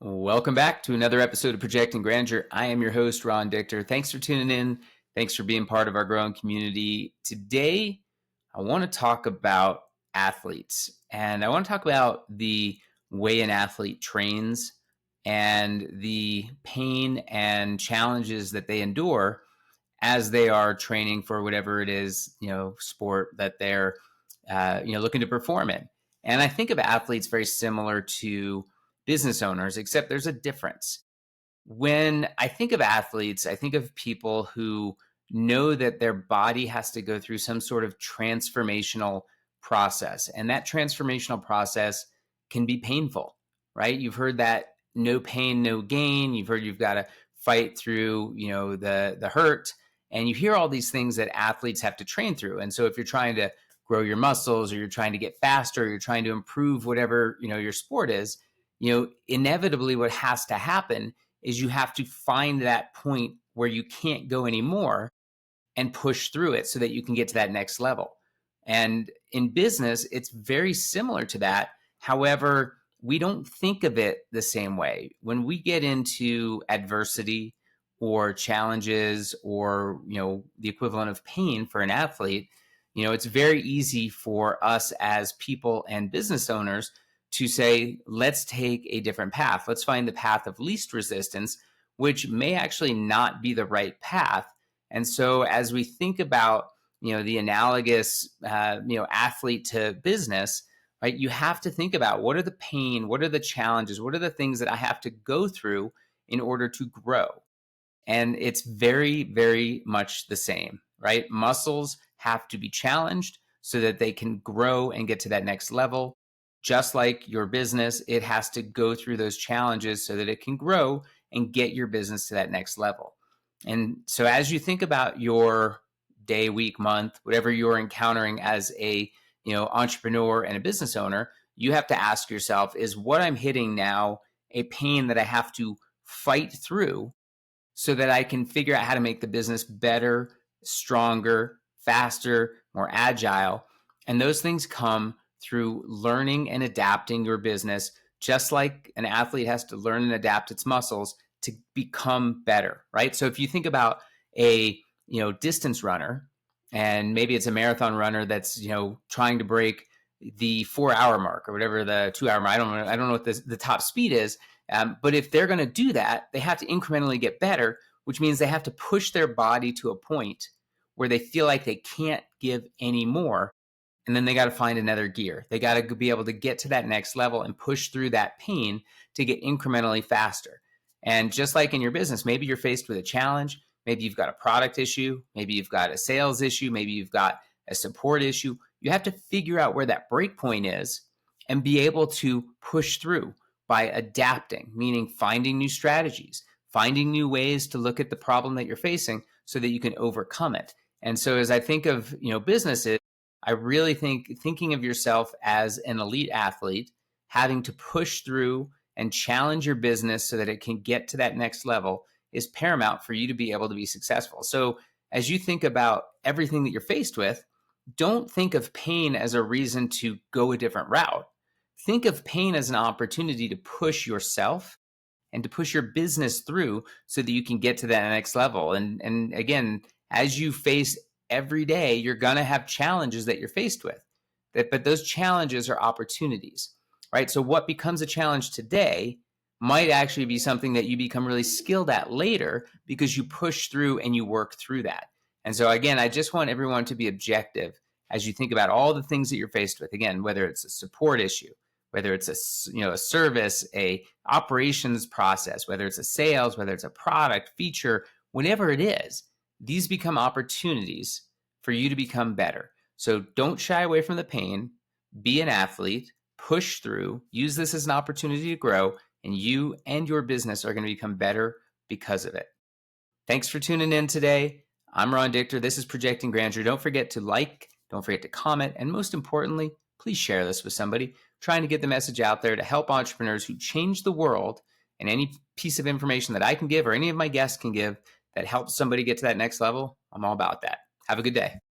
Welcome back to another episode of Projecting Grandeur. I am your host, Ron Dichter. Thanks for tuning in. Thanks for being part of our growing community. Today, I want to talk about athletes, and I want to talk about the way an athlete trains and the pain and challenges that they endure as they are training for whatever it is, sport that they're, looking to perform in. And I think of athletes very similar to business owners, except there's a difference. When I think of athletes, I think of people who know that their body has to go through some sort of transformational process. And that transformational process can be painful, right? You've heard that no pain, no gain. You've heard you've got to fight through, the hurt. And you hear all these things that athletes have to train through. And so if you're trying to grow your muscles or you're trying to get faster, or you're trying to improve whatever, your sport is, inevitably what has to happen is you have to find that point where you can't go anymore and push through it so that you can get to that next level. And in business, it's very similar to that. However, we don't think of it the same way. When we get into adversity or challenges or, the equivalent of pain for an athlete, it's very easy for us as people and business owners to say, let's take a different path. Let's find the path of least resistance, which may actually not be the right path. And so as we think about, the analogous, athlete to business, right, you have to think about what are the pain, what are the challenges, what are the things that I have to go through in order to grow. And it's very, very much the same, right? Muscles have to be challenged so that they can grow and get to that next level. Just like your business, it has to go through those challenges so that it can grow and get your business to that next level. And so as you think about your day, week, month, whatever you're encountering as a, entrepreneur and a business owner, you have to ask yourself, is what I'm hitting now a pain that I have to fight through so that I can figure out how to make the business better, stronger, faster, more agile? And those things come through learning and adapting your business, just like an athlete has to learn and adapt its muscles to become better, right? So if you think about a, distance runner, and maybe it's a marathon runner that's, trying to break the 4 hour mark or whatever, the 2 hour mark, I don't know what the top speed is. But if they're going to do that, they have to incrementally get better, which means they have to push their body to a point where they feel like they can't give any more. And then they got to find another gear. They got to be able to get to that next level and push through that pain to get incrementally faster. And just like in your business, maybe you're faced with a challenge. Maybe you've got a product issue. Maybe you've got a sales issue. Maybe you've got a support issue. You have to figure out where that break point is and be able to push through by adapting, meaning finding new strategies, finding new ways to look at the problem that you're facing so that you can overcome it. And so as I think of, businesses, I really think thinking of yourself as an elite athlete, having to push through and challenge your business so that it can get to that next level is paramount for you to be able to be successful. So as you think about everything that you're faced with, don't think of pain as a reason to go a different route. Think of pain as an opportunity to push yourself and to push your business through so that you can get to that next level. And again, as you face every day, you're going to have challenges that you're faced with. But those challenges are opportunities, right? So what becomes a challenge today might actually be something that you become really skilled at later because you push through and you work through that. And so again, I just want everyone to be objective as you think about all the things that you're faced with. Again, whether it's a support issue, whether it's a service, a operations process, whether it's a sales, whether it's a product, feature, whatever it is, these become opportunities for you to become better. So don't shy away from the pain, be an athlete, push through, use this as an opportunity to grow, and you and your business are going to become better because of it. Thanks for tuning in today. I'm Ron Dichter. This is Projecting Grandeur. Don't forget to like, don't forget to comment, and most importantly, please share this with somebody. Trying to get the message out there to help entrepreneurs who change the world, and any piece of information that I can give or any of my guests can give that helps somebody get to that next level, I'm all about that. Have a good day.